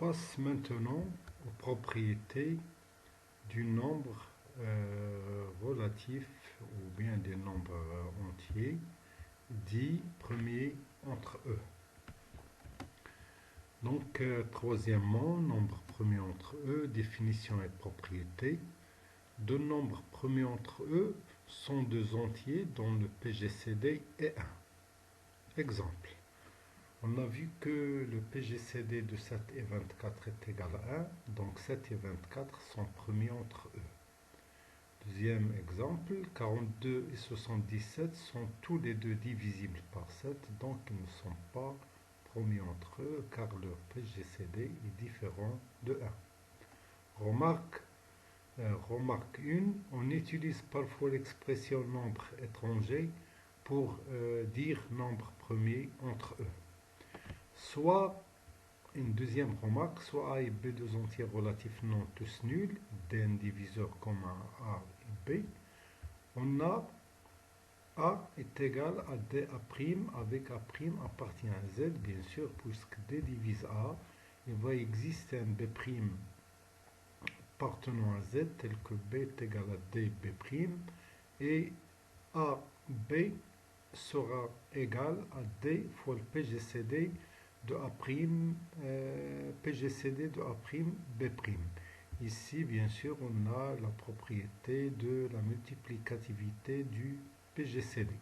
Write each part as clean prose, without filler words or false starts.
passe maintenant aux propriétés du nombre relatif ou bien des nombres entiers dits premiers entre eux. Donc, troisièmement, nombre premier entre eux, définition et propriété. Deux nombres premiers entre eux sont deux entiers dont le PGCD est 1. Exemple. On a vu que le PGCD de 7 et 24 est égal à 1, donc 7 et 24 sont premiers entre eux. Deuxième exemple, 42 et 77 sont tous les deux divisibles par 7, donc ils ne sont pas premiers entre eux car leur PGCD est différent de 1. Remarque 1, on utilise parfois l'expression nombre étranger pour dire nombre premier entre eux. Soit, une deuxième remarque, soit A et B deux entiers relatifs non tous nuls, D un diviseur commun A et B. On a A est égal à D A' avec A' appartient à Z, bien sûr, puisque D divise A, il va exister un B' appartenant à Z tel que B est égal à D B' et A B sera égal à D fois le PGCD de A', PGCD de A' B'. Ici, bien sûr, on a la propriété de la multiplicativité du PGCD.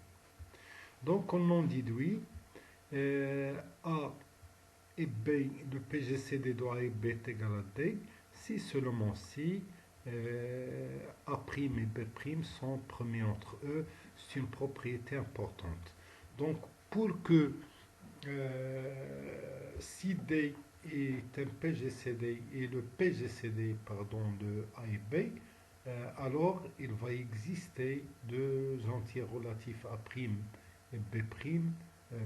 Donc, on en déduit A et B, le PGCD de A et B est égal à D, si seulement si A' et B' sont premiers entre eux. C'est une propriété importante. Donc, pour que si D est un PGCD et le PGCD de A et B, alors il va exister deux entiers relatifs A' et B'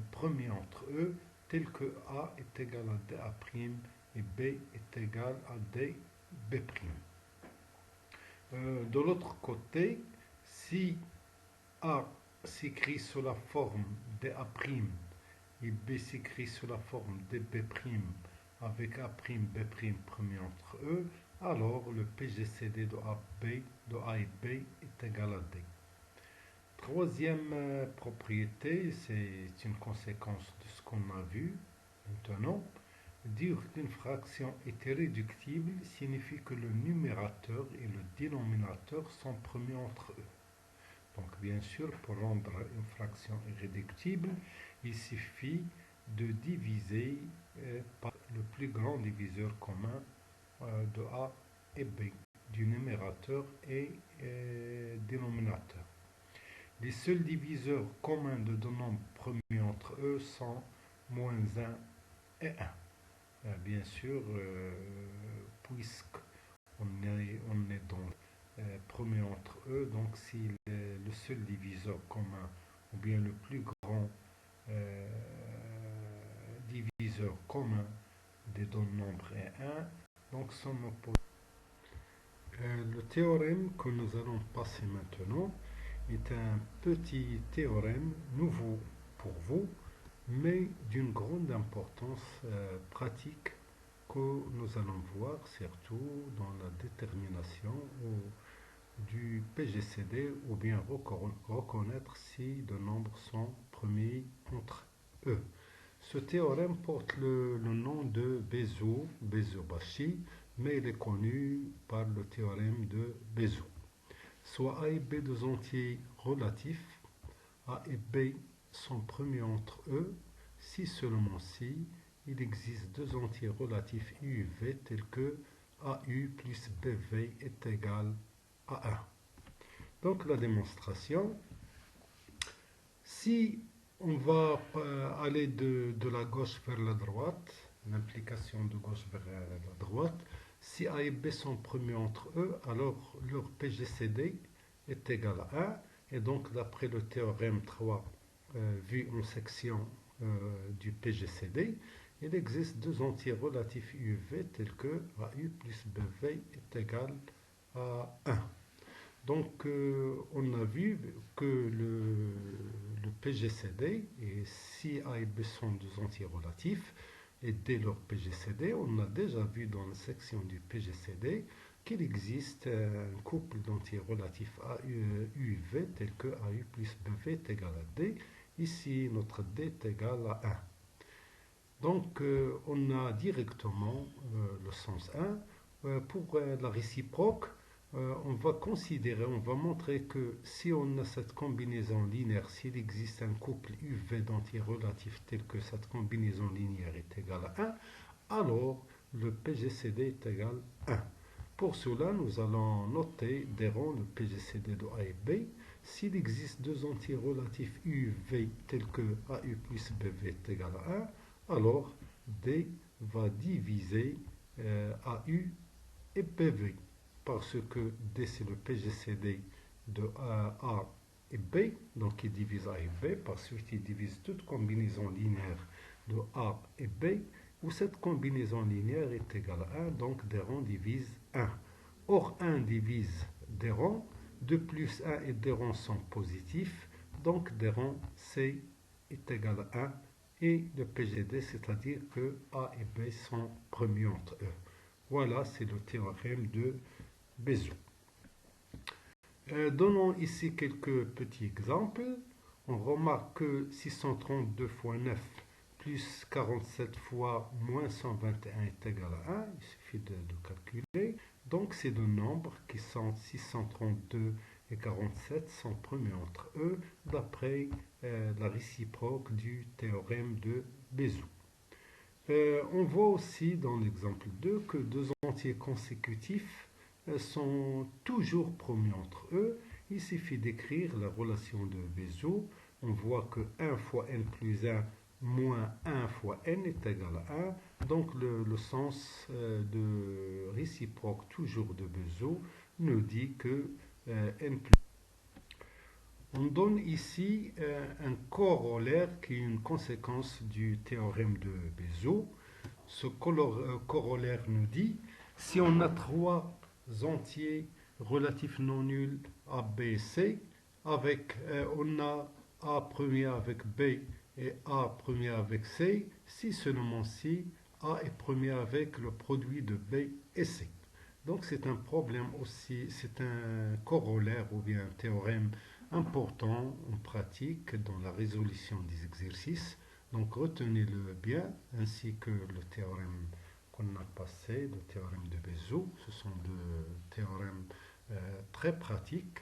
premiers entre eux, tels que A est égal à DA' et B est égal à DB'. De l'autre côté, si A s'écrit sous la forme DA' et B s'écrit sous la forme DB' avec A', B' premier entre eux, alors le PGCD de A et B est égal à D. Troisième propriété, c'est une conséquence de ce qu'on a vu maintenant. Dire qu'une fraction est irréductible signifie que le numérateur et le dénominateur sont premiers entre eux. Donc bien sûr, pour rendre une fraction irréductible, il suffit de diviser par le plus grand diviseur commun de A et B, du numérateur et dénominateur. Les seuls diviseurs communs de deux nombres premiers entre eux sont moins 1 et 1. Bien sûr, puisqu'on est dans premier entre eux, donc si le seul diviseur commun ou bien le plus grand diviseur commun des deux nombres est 1, donc son opposé. Le théorème que nous allons passer maintenant est un petit théorème nouveau pour vous, mais d'une grande importance pratique que nous allons voir surtout dans la détermination du PGCD ou bien reconnaître si deux nombres sont premiers entre eux. Ce théorème porte le nom de Bézout-Bashi, mais il est connu par le théorème de Bézout. Soit A et B deux entiers relatifs, A et B sont premiers entre eux, si seulement si il existe deux entiers relatifs U et V tels que AU plus BV est égal à 1. Donc la démonstration, si on va aller de la gauche vers la droite, l'implication de gauche vers la droite, si A et B sont premiers entre eux, alors leur PGCD est égal à 1. Et donc, d'après le théorème 3, vu en section du PGCD, il existe deux entiers relatifs U et V tels que AU plus BV est égal à 1. Donc, on a vu que le PGCD, et si A et B sont deux entiers relatifs, et D leur PGCD. On a déjà vu dans la section du PGCD qu'il existe un couple d'entiers relatifs à U et V tel que AU plus BV est égal à D. Ici, notre D est égal à 1. Donc, on a directement le sens 1. Pour la réciproque, on va considérer, on va montrer que si on a cette combinaison linéaire, s'il existe un couple UV d'entiers relatifs tel que cette combinaison linéaire est égale à 1, alors le PGCD est égal à 1. Pour cela, nous allons noter des rangs le PGCD de A et B. S'il existe deux entiers relatifs UV tels que AU plus BV est égal à 1, alors D va diviser AU et BV, parce que D c'est le PGCD de A et B, donc il divise A et B, par suite il divise toute combinaison linéaire de A et B, où cette combinaison linéaire est égale à 1, donc des rangs divise 1. Or 1 divise des rangs, 2 plus 1 et des rangs sont positifs, donc des rangs C est égal à 1, et le PGD, c'est-à-dire que A et B sont premiers entre eux. Voilà, c'est le théorème de Bézout. Donnons ici quelques petits exemples. On remarque que 632 fois 9 plus 47 fois moins 121 est égal à 1. Il suffit de calculer. Donc, ces deux nombres qui sont 632 et 47 sont premiers entre eux d'après la réciproque du théorème de Bézout. On voit aussi dans l'exemple 2 que deux entiers consécutifs sont toujours premiers entre eux. Il suffit d'écrire la relation de Bézout. On voit que 1 fois n plus 1 moins 1 fois n est égal à 1. Donc le sens de réciproque toujours de Bézout nous dit que n plus 1. On donne ici un corollaire qui est une conséquence du théorème de Bézout. Ce corollaire nous dit, si on a trois entiers relatifs non nuls A, B et C, avec, on a A premier avec B et A premier avec C, si seulement si A est premier avec le produit de B et C. Donc c'est un problème aussi, c'est un corollaire ou bien un théorème important en pratique dans la résolution des exercices. Donc retenez-le bien, ainsi que le théorème qu'on a passé, le théorème de Bézout. Ce sont deux théorèmes très pratiques.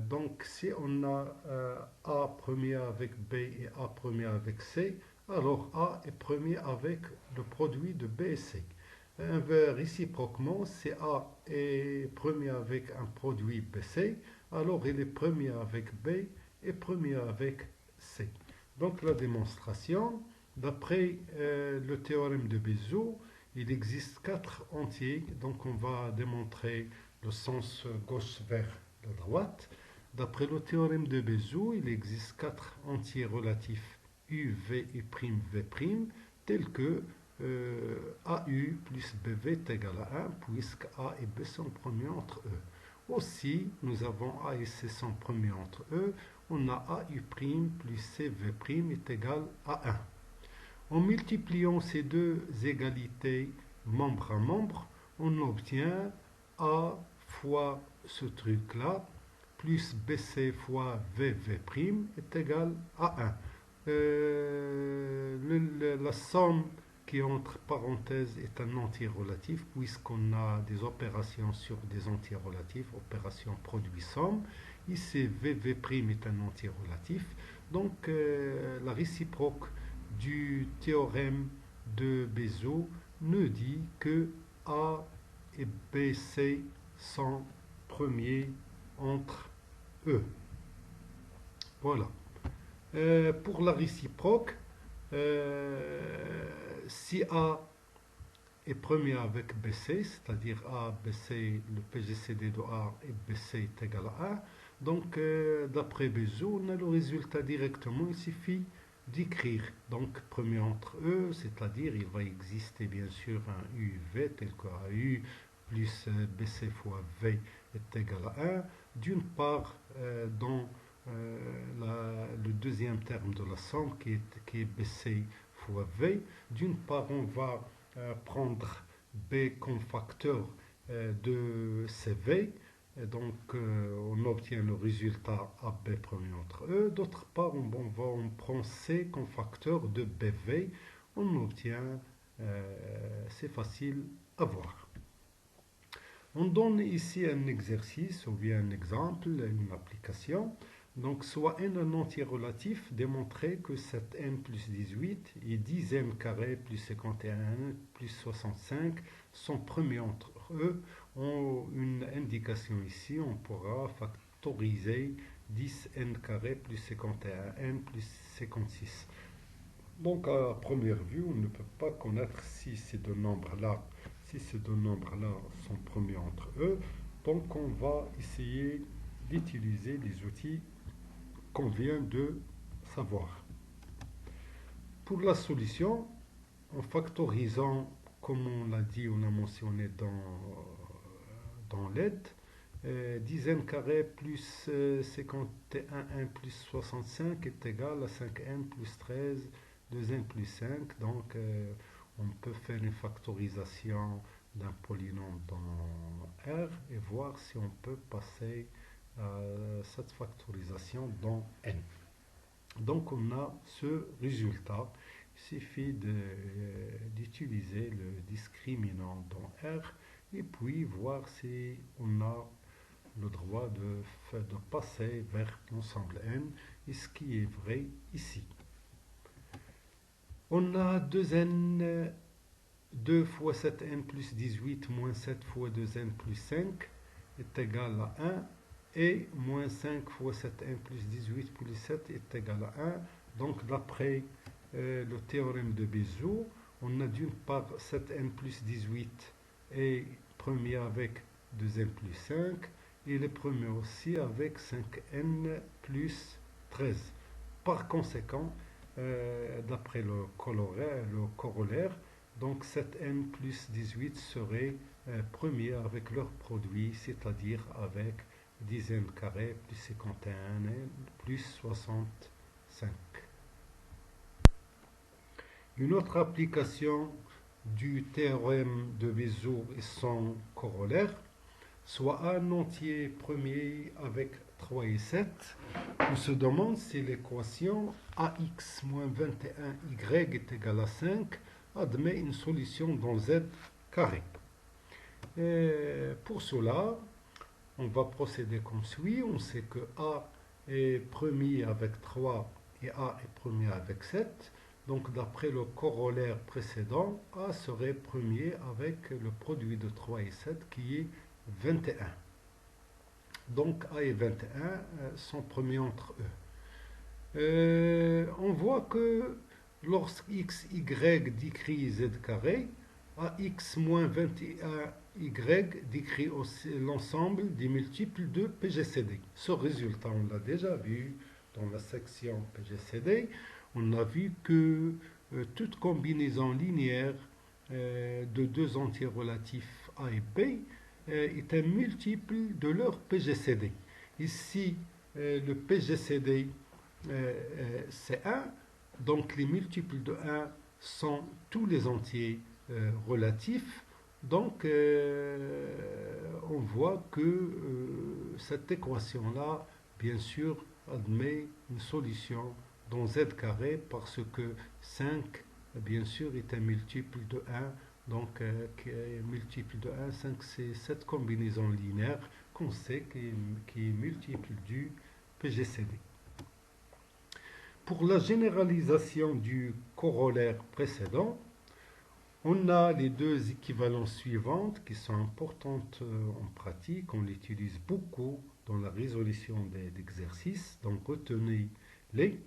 Donc si on a A premier avec B et A premier avec C, alors A est premier avec le produit de B et C. Réciproquement, si A est premier avec un produit BC, alors il est premier avec B et premier avec C. Donc la démonstration, d'après le théorème de Bézout, il existe quatre entiers, donc on va démontrer le sens gauche vers la droite. D'après le théorème de Bézout, il existe quatre entiers relatifs U, V, U', V', tels que AU plus BV est égal à 1, puisque A et B sont premiers entre eux. Aussi, nous avons A et C sont premiers entre eux. On a AU' plus CV' est égal à 1. En multipliant ces deux égalités membre à membre, on obtient A fois ce truc-là, plus BC fois VV' est égal à 1. La somme qui entre parenthèses est un entier relatif, puisqu'on a des opérations sur des entiers relatifs, opération produit-somme. Ici, VV' est un entier relatif. Donc, la réciproque du théorème de Bézout nous dit que A et BC sont premiers entre eux. Voilà. Pour la réciproque, si A est premier avec BC, c'est-à-dire A, BC, le PGCD de A et BC est égal à 1, donc d'après Bézout, on a le résultat directement, il suffit d'écrire. Donc premier entre eux, c'est-à-dire il va exister bien sûr un UV tel que AU plus BC fois V est égal à 1. D'une part, dans le deuxième terme de la somme qui est BC fois V. D'une part, on va prendre B comme facteur de CV. Et donc, on obtient le résultat AB premier entre E. D'autre part, on prend C comme facteur de BV. On obtient, c'est facile à voir. On donne ici un exercice ou bien un exemple, une application. Donc, soit n un entier relatif, démontrer que cet n plus 18 et 10n carré plus 51 plus 65 sont premiers entre eux. Ont une indication ici, on pourra factoriser 10n carré plus 51n plus 56. Donc, à première vue, on ne peut pas connaître si ces deux nombres-là sont premiers entre eux. Donc, on va essayer d'utiliser les outils qu'on vient de savoir. Pour la solution, en factorisant, comme on l'a dit, on a mentionné dans l'aide, 10n carré plus 51n plus 65 est égal à 5n plus 13, 2n plus 5. Donc, on peut faire une factorisation d'un polynôme dans R et voir si on peut passer cette factorisation dans N. Donc on a ce résultat. Il suffit d'utiliser le discriminant dans R et puis voir si on a le droit de passer vers l'ensemble N, et ce qui est vrai ici. On a 2n, 2 fois 7n plus 18 moins 7 fois 2n plus 5 est égal à 1. Et moins 5 fois 7n plus 18 plus 7 est égal à 1. Donc, d'après le théorème de Bézout, on a d'une part 7n plus 18 est premier avec 2n plus 5, et le premier aussi avec 5n plus 13. Par conséquent, d'après le corollaire, donc 7n plus 18 serait premier avec leur produit, c'est-à-dire avec 10n carré plus 51 plus 65. Une autre application du théorème de Bézout et son corollaire, soit un entier premier avec 3 et 7, on se demande si l'équation ax moins 21y est égale à 5 admet une solution dans z carré. Et pour cela, on va procéder comme suit. On sait que A est premier avec 3 et A est premier avec 7. Donc, d'après le corollaire précédent, A serait premier avec le produit de 3 et 7 qui est 21. Donc, A et 21 sont premiers entre eux. On voit que lorsque x, y décrit z carré, ax moins 21y décrit l'ensemble des multiples de PGCD. Ce résultat, on l'a déjà vu dans la section PGCD. On a vu que toute combinaison linéaire de deux entiers relatifs A et B est un multiple de leur PGCD. Ici, le PGCD c'est 1, donc les multiples de 1 sont tous les entiers relatifs. Donc, on voit que cette équation-là, bien sûr, admet une solution dans z carré parce que 5, bien sûr, est un multiple de 1. Donc, multiple de 1, 5, c'est cette combinaison linéaire qu'on sait qui est multiple du PGCD. Pour la généralisation du corollaire précédent, on a les deux équivalences suivantes qui sont importantes en pratique. On l'utilise beaucoup dans la résolution d'exercices. Donc, retenez-les.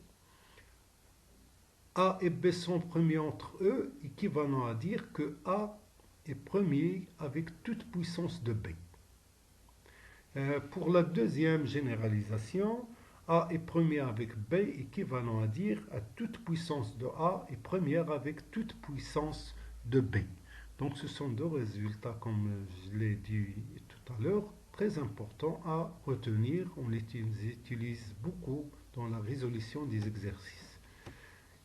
A et B sont premiers entre eux, équivalent à dire que A est premier avec toute puissance de B. Pour la deuxième généralisation, A est premier avec B, équivalent à dire à toute puissance de A est première avec toute puissance de B. Donc ce sont deux résultats, comme je l'ai dit tout à l'heure, très importants à retenir. On les utilise beaucoup dans la résolution des exercices.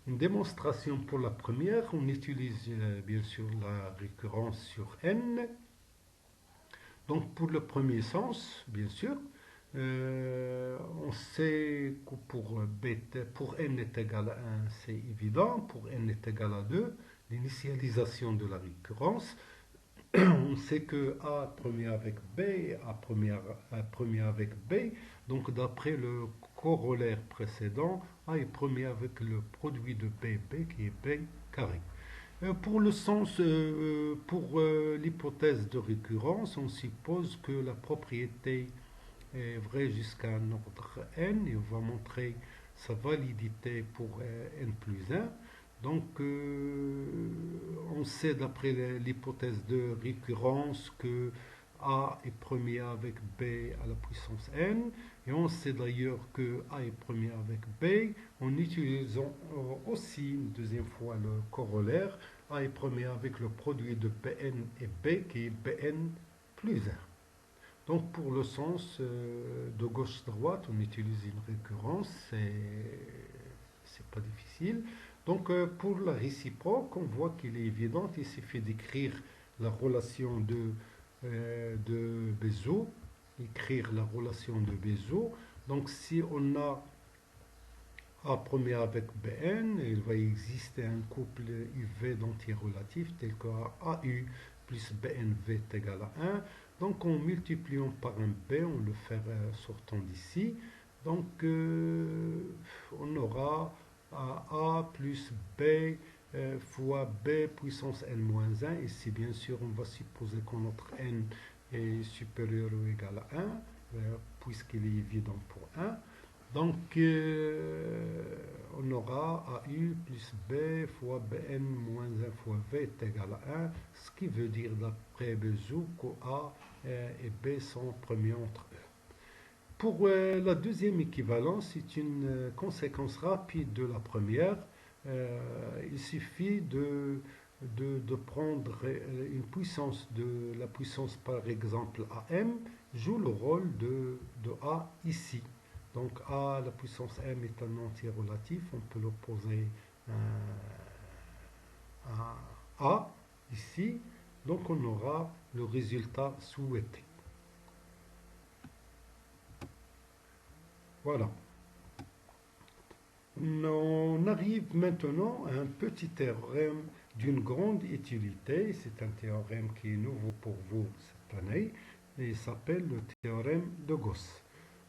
une démonstration pour la première. On utilise bien sûr la récurrence sur n. Donc pour le premier sens, bien sûr, on sait que pour n est égal à 1, c'est évident. Pour n est égal à 2, l'initialisation de la récurrence. On sait que A premier avec B et A premier avec B. Donc d'après le corollaire précédent, A est premier avec le produit de B, B qui est B carré. Pour le sens, pour l'hypothèse de récurrence, on suppose que la propriété est vraie jusqu'à un ordre n et on va montrer sa validité pour n plus 1. Donc, on sait d'après l'hypothèse de récurrence que A est premier avec B à la puissance n, et on sait d'ailleurs que A est premier avec B en utilisant aussi une deuxième fois le corollaire. A est premier avec le produit de Bn et B qui est Bn plus 1. Donc pour le sens de gauche-droite, on utilise une récurrence, c'est pas difficile. Donc pour la réciproque, on voit qu'il est évident, il suffit d'écrire la relation de Bézout, écrire la relation de Bézout. Donc si on a A premier avec Bn, il va exister un couple UV d'entiers relatifs tel que AU plus BNV est égal à 1. Donc en multipliant par un B, on le fait sortant d'ici. Donc on aura A plus B fois B puissance n-1. Ici bien sûr on va supposer que notre n est supérieur ou égal à 1, puisqu'il est évident pour 1. Donc, on aura AU plus B fois Bn moins 1 fois V est égal à 1, ce qui veut dire d'après Bézout que A et B sont premiers entre eux. Pour la deuxième équivalence, c'est une conséquence rapide de la première. Il suffit de prendre une puissance de la puissance par exemple AM joue le rôle de A ici. Donc A, la puissance m est un entier relatif, on peut l'opposer à A ici, donc on aura le résultat souhaité. Voilà. On arrive maintenant à un petit théorème d'une grande utilité. C'est un théorème qui est nouveau pour vous cette année et il s'appelle le théorème de Gauss.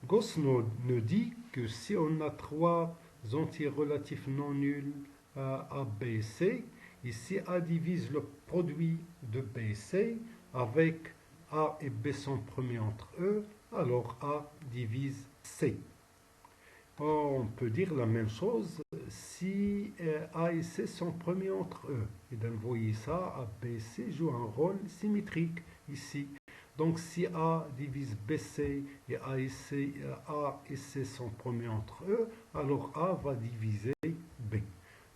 Gauss nous dit que si on a trois entiers relatifs non nuls A, B et C, et si A divise le produit de B et C avec A et B sont premiers entre eux, alors A divise C. On peut dire la même chose si A et C sont premiers entre eux. Et donc vous voyez ça, A, B et C jouent un rôle symétrique ici. Donc si A divise BC et A et C sont premiers entre eux, alors A va diviser B.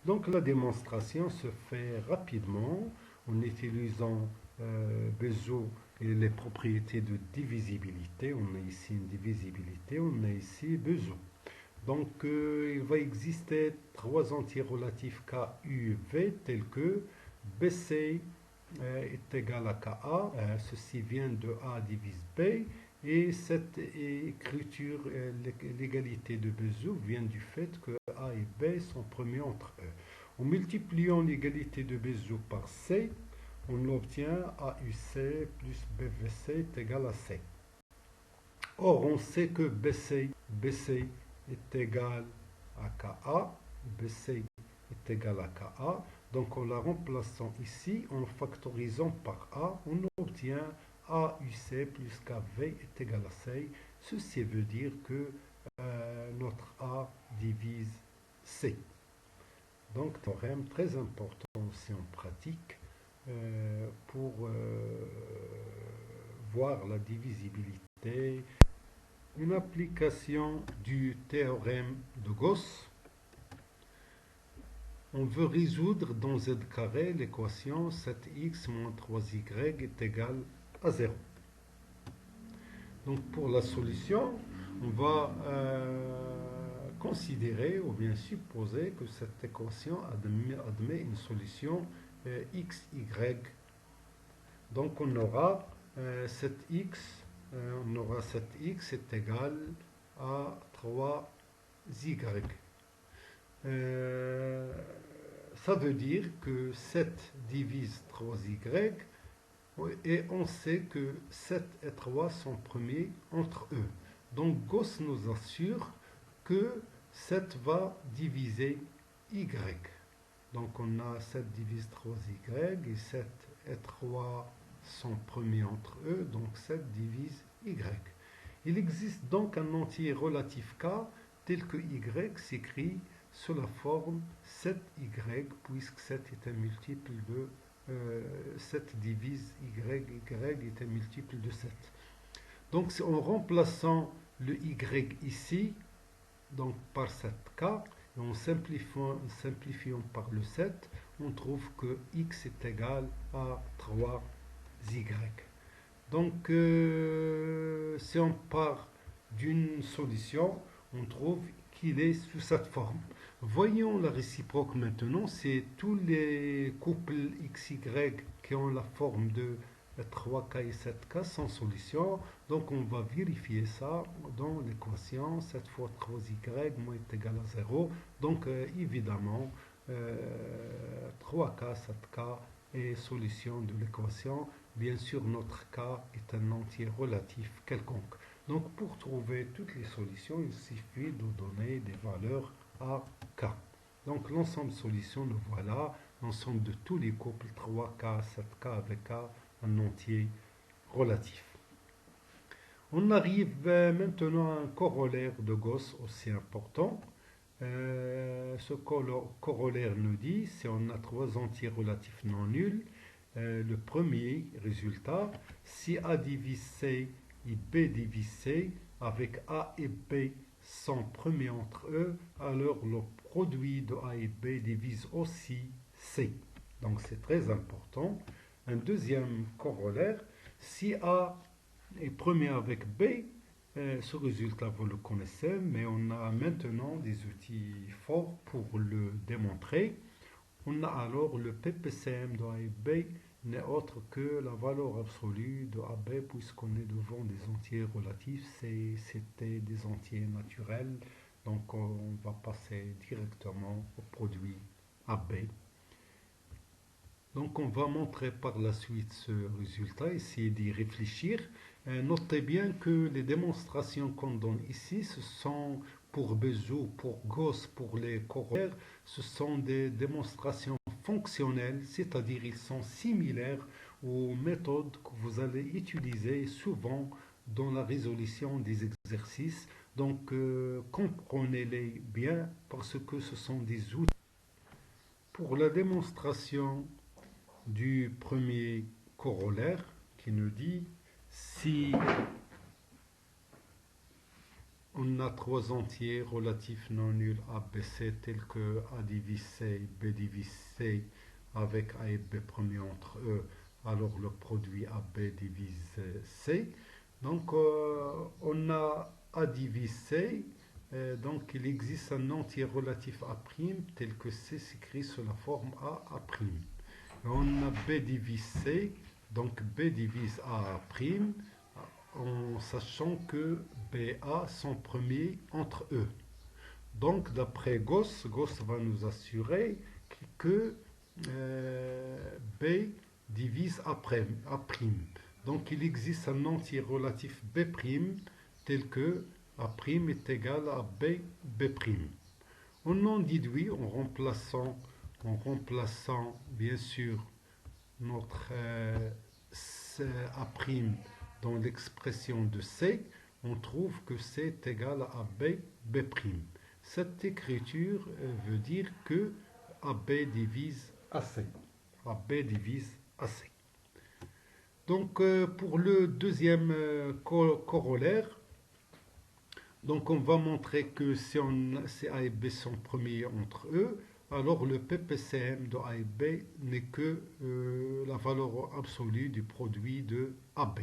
Donc la démonstration se fait rapidement en utilisant Bézout et les propriétés de divisibilité. On a ici une divisibilité, on a ici Bézout. Donc il va exister trois entiers relatifs K, U, V tels que BC est égal à KA, ceci vient de A divise B, et cette écriture, l'égalité de Bézout vient du fait que A et B sont premiers entre eux. En multipliant l'égalité de Bézout par C, on obtient AUC plus BVC est égal à C. Or, on sait que BC est égal à KA, BC est égal à KA. Donc en la remplaçant ici, en factorisant par A, on obtient AUC plus KV est égal à C. Ceci veut dire que notre A divise C. Donc théorème très important aussi en pratique pour voir la divisibilité. Une application du théorème de Gauss. On veut résoudre dans z carré l'équation 7x moins 3y est égal à 0. Donc pour la solution, on va considérer ou bien supposer que cette équation admet une solution x, y. Donc on aura cette x est égal à 3y. Ça veut dire que 7 divise 3y et on sait que 7 et 3 sont premiers entre eux. Donc Gauss nous assure que 7 va diviser y. Donc on a 7 divise 3y et 7 et 3 sont premiers entre eux, donc 7 divise y. Il existe donc un entier relatif k tel que y s'écrit sous la forme 7y, puisque 7 est un multiple de 7 divise y, y est un multiple de 7. Donc en remplaçant le y ici, donc par 7k, et en simplifiant par le 7, on trouve que x est égal à 3y. Donc si on part d'une solution, on trouve qu'il est sous cette forme. Voyons la réciproque maintenant, c'est tous les couples xy qui ont la forme de 3k et 7k sans solution. Donc on va vérifier ça dans l'équation. 7 fois 3y moins est égal à 0. Donc évidemment 3k, 7k est solution de l'équation. Bien sûr notre k est un entier relatif quelconque. Donc pour trouver toutes les solutions, il suffit de donner des valeurs à k. Donc l'ensemble de solutions, le voilà, l'ensemble de tous les couples 3k, 7k avec k, un entier relatif. On arrive maintenant à un corollaire de Gauss aussi important. Ce corollaire nous dit, si on a trois entiers relatifs non nuls, le premier résultat, si A divise C et B divise C, avec A et B sont premiers entre eux, alors le produit de A et B divise aussi C. Donc c'est très important. Un deuxième corollaire, si A est premier avec B, ce résultat vous le connaissez, mais on a maintenant des outils forts pour le démontrer. On a alors le PPCM de A et B n'est autre que la valeur absolue de AB, puisqu'on est devant des entiers relatifs, c'était des entiers naturels, donc on va passer directement au produit AB. Donc on va montrer par la suite ce résultat, essayer d'y réfléchir. Notez bien que les démonstrations qu'on donne ici, ce sont pour Bézout, pour Gauss, pour les corollaires, ce sont des démonstrations fonctionnelles, c'est-à-dire ils sont similaires aux méthodes que vous allez utiliser souvent dans la résolution des exercices. Donc comprenez-les bien parce que ce sont des outils. Pour la démonstration du premier corollaire qui nous dit si on a trois entiers relatifs non nuls A, B, C tels que A divise C, B divise C avec A et B premiers entre eux, alors le produit AB divise C. Donc on a A divise C, donc il existe un entier relatif A' tel que C s'écrit sous la forme A, A'. On a B divise C, donc B divise A', en sachant que BA sont premiers entre eux. Donc d'après Gauss, Gauss va nous assurer que B divise A'. Donc il existe un entier relatif B' tel que A' est égal à B, B'. On en déduit en remplaçant bien sûr notre A' dans l'expression de C, on trouve que C est égal à B, B'. Cette écriture veut dire que AB divise AC. AB divise AC. Donc pour le deuxième corollaire, donc on va montrer que si A et B sont premiers entre eux, alors le PPCM de A et B n'est que la valeur absolue du produit de AB.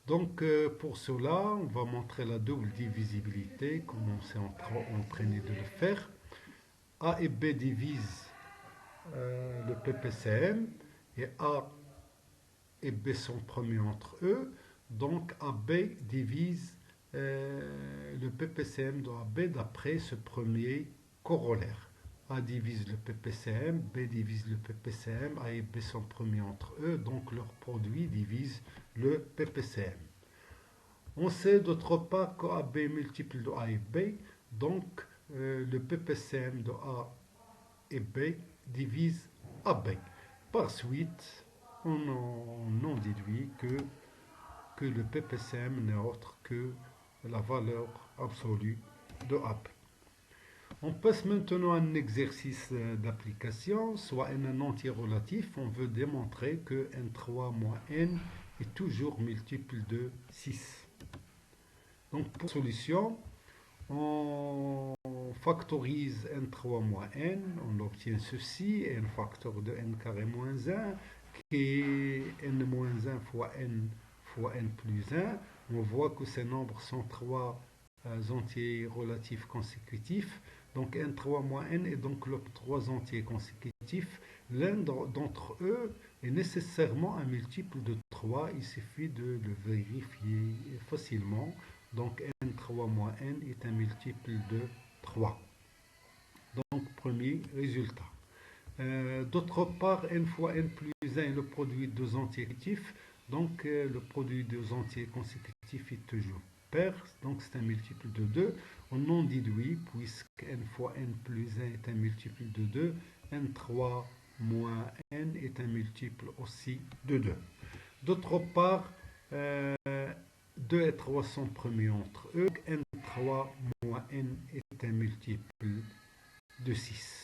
Donc pour cela, on va montrer la double divisibilité, comme on s'est entraîné de le faire. A et B divisent le PPCM et A et B sont premiers entre eux. Donc AB divise le PPCM de AB d'après ce premier corollaire. A divise le PPCM, B divise le PPCM, A et B sont premiers entre eux, donc leur produit divise le PPCM. On sait d'autre part qu'AB est multiple de A et B, donc le PPCM de A et B divise AB. Par suite, on en déduit que le PPCM n'est autre que la valeur absolue de AB. On passe maintenant à un exercice d'application, soit un entier relatif. On veut démontrer que n3 moins n est toujours multiple de 6. Donc pour solution, on factorise n3 moins n, on obtient ceci, n facteur de n carré moins 1, qui est n moins 1 fois n plus 1. On voit que ces nombres sont trois entiers relatifs consécutifs. Donc n3 moins n est donc le trois entiers consécutifs. L'un d'entre eux est nécessairement un multiple de 3. Il suffit de le vérifier facilement. Donc n3 moins n est un multiple de 3. Donc premier résultat. D'autre part, n fois n plus 1 est le produit de deux entiers consécutifs. Donc le produit de deux entiers consécutifs est toujours pair. Donc c'est un multiple de 2. On en déduit, puisque n fois n plus 1 est un multiple de 2, n3 moins n est un multiple aussi de 2. D'autre part, 2 et 3 sont premiers entre eux. n3 moins n est un multiple de 6.